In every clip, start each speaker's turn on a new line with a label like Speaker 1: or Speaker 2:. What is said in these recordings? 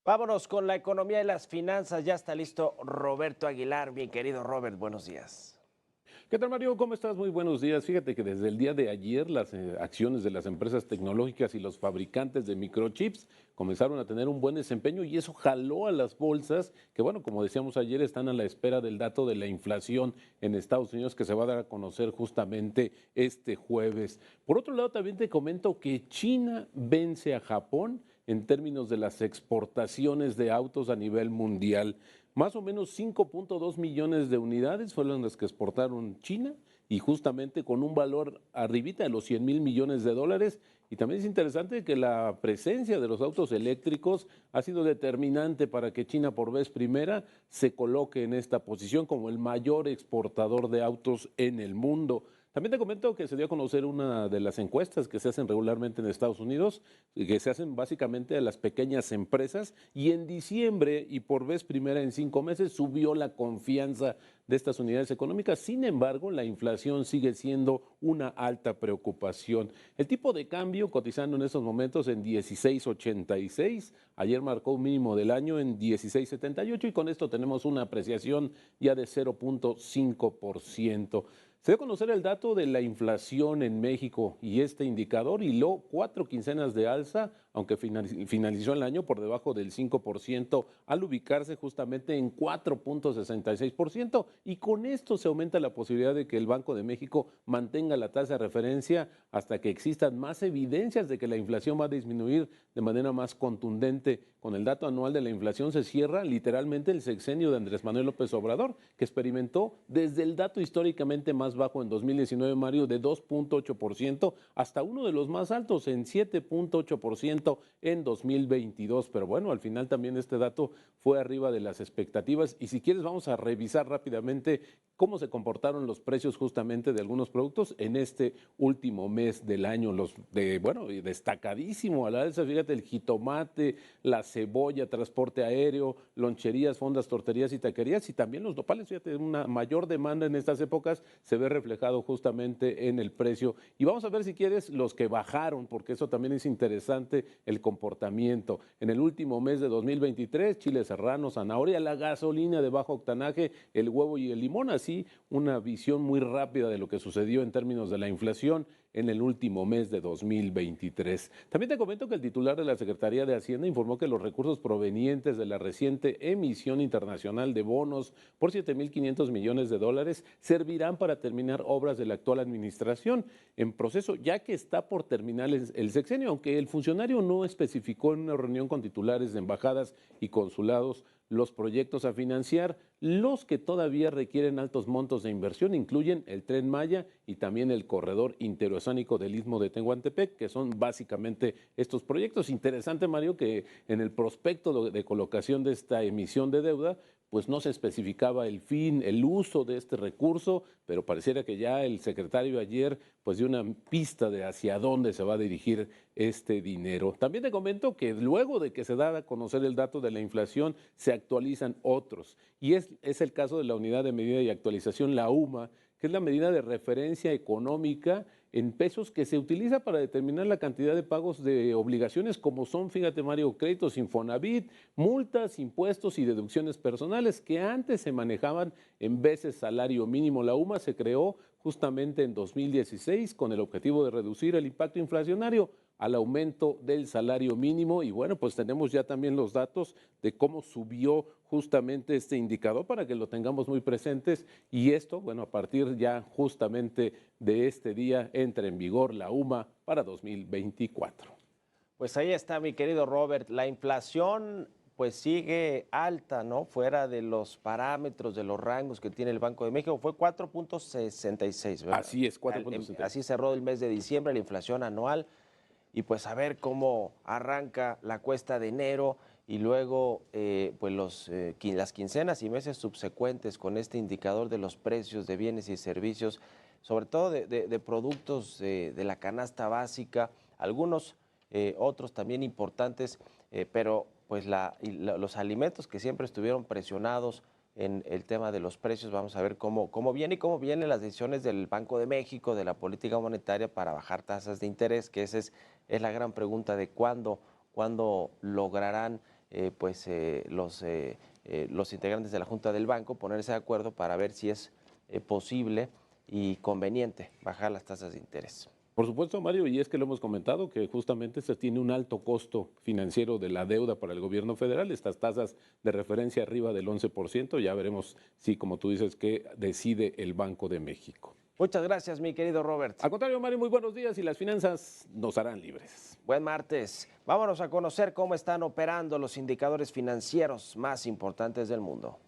Speaker 1: Vámonos con la economía y las finanzas. Ya está listo Roberto Aguilar. Mi querido Robert, buenos días.
Speaker 2: ¿Qué tal, Mario? ¿Cómo estás? Muy buenos días. Fíjate que desde el día de ayer las acciones de las empresas tecnológicas y los fabricantes de microchips comenzaron a tener un buen desempeño y eso jaló a las bolsas que, bueno, como decíamos ayer, están a la espera del dato de la inflación en Estados Unidos que se va a dar a conocer justamente este jueves. Por otro lado, también te comento que China vence a Japón en términos de las exportaciones de autos a nivel mundial. Más o menos 5.2 millones de unidades fueron las que exportaron China y justamente con un valor arribita de los 100,000 millones de dólares. Y también es interesante que la presencia de los autos eléctricos ha sido determinante para que China por vez primera se coloque en esta posición como el mayor exportador de autos en el mundo. También te comento que se dio a conocer una de las encuestas que se hacen regularmente en Estados Unidos, que se hacen básicamente a las pequeñas empresas, y en diciembre, y por vez primera en 5 meses, subió la confianza de estas unidades económicas. Sin embargo, la inflación sigue siendo una alta preocupación. El tipo de cambio cotizando en estos momentos en 16.86, ayer marcó un mínimo del año en 16.78 y con esto tenemos una apreciación ya de 0.5%. Se dio a conocer el dato de la inflación en México y este indicador hiló 4 quincenas de alza, aunque finalizó el año por debajo del 5%, al ubicarse justamente en 4.66%. Y con esto se aumenta la posibilidad de que el Banco de México mantenga la tasa de referencia hasta que existan más evidencias de que la inflación va a disminuir de manera más contundente. Con el dato anual de la inflación se cierra literalmente el sexenio de Andrés Manuel López Obrador, que experimentó desde el dato históricamente más bajo en 2019, Mario, de 2.8%, hasta uno de los más altos en 7.8% en 2022. Pero bueno, al final también este dato fue arriba de las expectativas. Y si quieres, vamos a revisar rápidamente cómo se comportaron los precios justamente de algunos productos en este último mes del año. Los de, bueno, destacadísimo a la alza, fíjate, el jitomate, la cebolla, transporte aéreo, loncherías, fondas, torterías y taquerías, y también los nopales. Fíjate, una mayor demanda en estas épocas se ve reflejado justamente en el precio. Y vamos a ver, si quieres, los que bajaron, porque eso también es interesante, el comportamiento. En el último mes de 2023, chile serrano, zanahoria, la gasolina de bajo octanaje, el huevo y el limón. Así, una visión muy rápida de lo que sucedió en términos de la inflación en el último mes de 2023. También te comento que el titular de la Secretaría de Hacienda informó que los recursos provenientes de la reciente emisión internacional de bonos por 7.500 millones de dólares servirán para terminar obras de la actual administración en proceso, ya que está por terminar el sexenio, aunque el funcionario no especificó en una reunión con titulares de embajadas y consulados los proyectos a financiar. Los que todavía requieren altos montos de inversión incluyen el Tren Maya y también el corredor interoceánico del Istmo de Tehuantepec, que son básicamente estos proyectos. Interesante, Mario, que en el prospecto de colocación de esta emisión de deuda, pues no se especificaba el fin, el uso de este recurso, pero pareciera que ya el secretario ayer pues dio una pista de hacia dónde se va a dirigir este dinero. También te comento que luego de que se da a conocer el dato de la inflación, se actualizan otros. Y es el caso de la unidad de medida y actualización, la UMA, que es la medida de referencia económica en pesos que se utiliza para determinar la cantidad de pagos de obligaciones, como son, fíjate, Mario, créditos Infonavit, multas, impuestos y deducciones personales, que antes se manejaban en veces salario mínimo. La UMA se creó justamente en 2016 con el objetivo de reducir el impacto inflacionario al aumento del salario mínimo. Y bueno, pues tenemos ya también los datos de cómo subió justamente este indicador para que lo tengamos muy presentes. Y esto, bueno, a partir ya justamente de este día entra en vigor la UMA para 2024.
Speaker 1: Pues ahí está, mi querido Robert. La inflación pues sigue alta, ¿no? Fuera de los parámetros, de los rangos que tiene el Banco de México. Fue 4.66, ¿verdad?
Speaker 2: Así es, 4.60.
Speaker 1: Así cerró el mes de diciembre, la inflación anual. Y pues a ver cómo arranca la cuesta de enero y luego pues las quincenas y meses subsecuentes con este indicador de los precios de bienes y servicios, sobre todo de productos de la canasta básica, algunos otros también importantes, pero pues los alimentos que siempre estuvieron presionados en el tema de los precios. Vamos a ver cómo viene y cómo vienen las decisiones del Banco de México, de la política monetaria para bajar tasas de interés, que esa es la gran pregunta de cuándo lograrán los integrantes de la Junta del Banco ponerse de acuerdo para ver si es posible y conveniente bajar las tasas de interés.
Speaker 2: Por supuesto, Mario, y es que lo hemos comentado que justamente se tiene un alto costo financiero de la deuda para el gobierno federal, estas tasas de referencia arriba del 11%, ya veremos si, como tú dices, que decide el Banco de México.
Speaker 1: Muchas gracias, mi querido Robert.
Speaker 2: Al contrario, Mario, muy buenos días y las finanzas nos harán libres.
Speaker 1: Buen martes. Vámonos a conocer cómo están operando los indicadores financieros más importantes del mundo.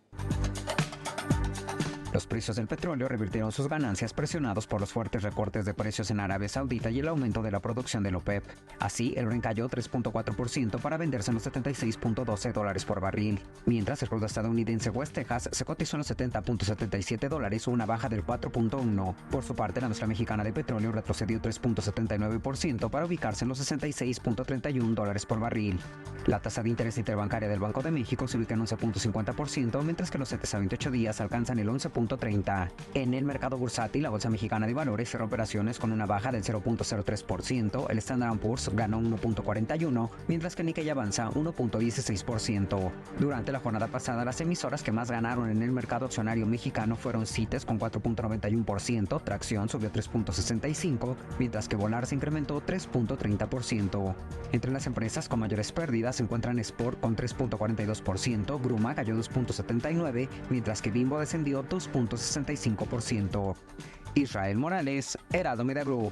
Speaker 3: Los precios del petróleo revirtieron sus ganancias presionados por los fuertes recortes de precios en Arabia Saudita y el aumento de la producción de la OPEP. Así, el Brent cayó 3.4% para venderse en los $76.12 por barril, mientras el crudo estadounidense West Texas se cotizó en los $70.77, una baja del 4.1%. Por su parte, la mezcla mexicana de petróleo retrocedió 3.79% para ubicarse en los $66.31 por barril. La tasa de interés interbancaria del Banco de México se ubica en 11.50%, mientras que los CETES a 28 días alcanzan el 11.30%. En el mercado bursátil, la Bolsa Mexicana de Valores cerró operaciones con una baja del 0.03%, el Standard & Poor's ganó 1.41%, mientras que Nikkei avanza 1.16%. Durante la jornada pasada, las emisoras que más ganaron en el mercado accionario mexicano fueron CITES con 4.91%, Tracción subió 3.65%, mientras que Volar se incrementó 3.30%. Entre las empresas con mayores pérdidas se encuentran Sport con 3.42%, Gruma cayó 2.79%, mientras que Bimbo descendió 2.65%. Israel Morales, Heraldo Media Group.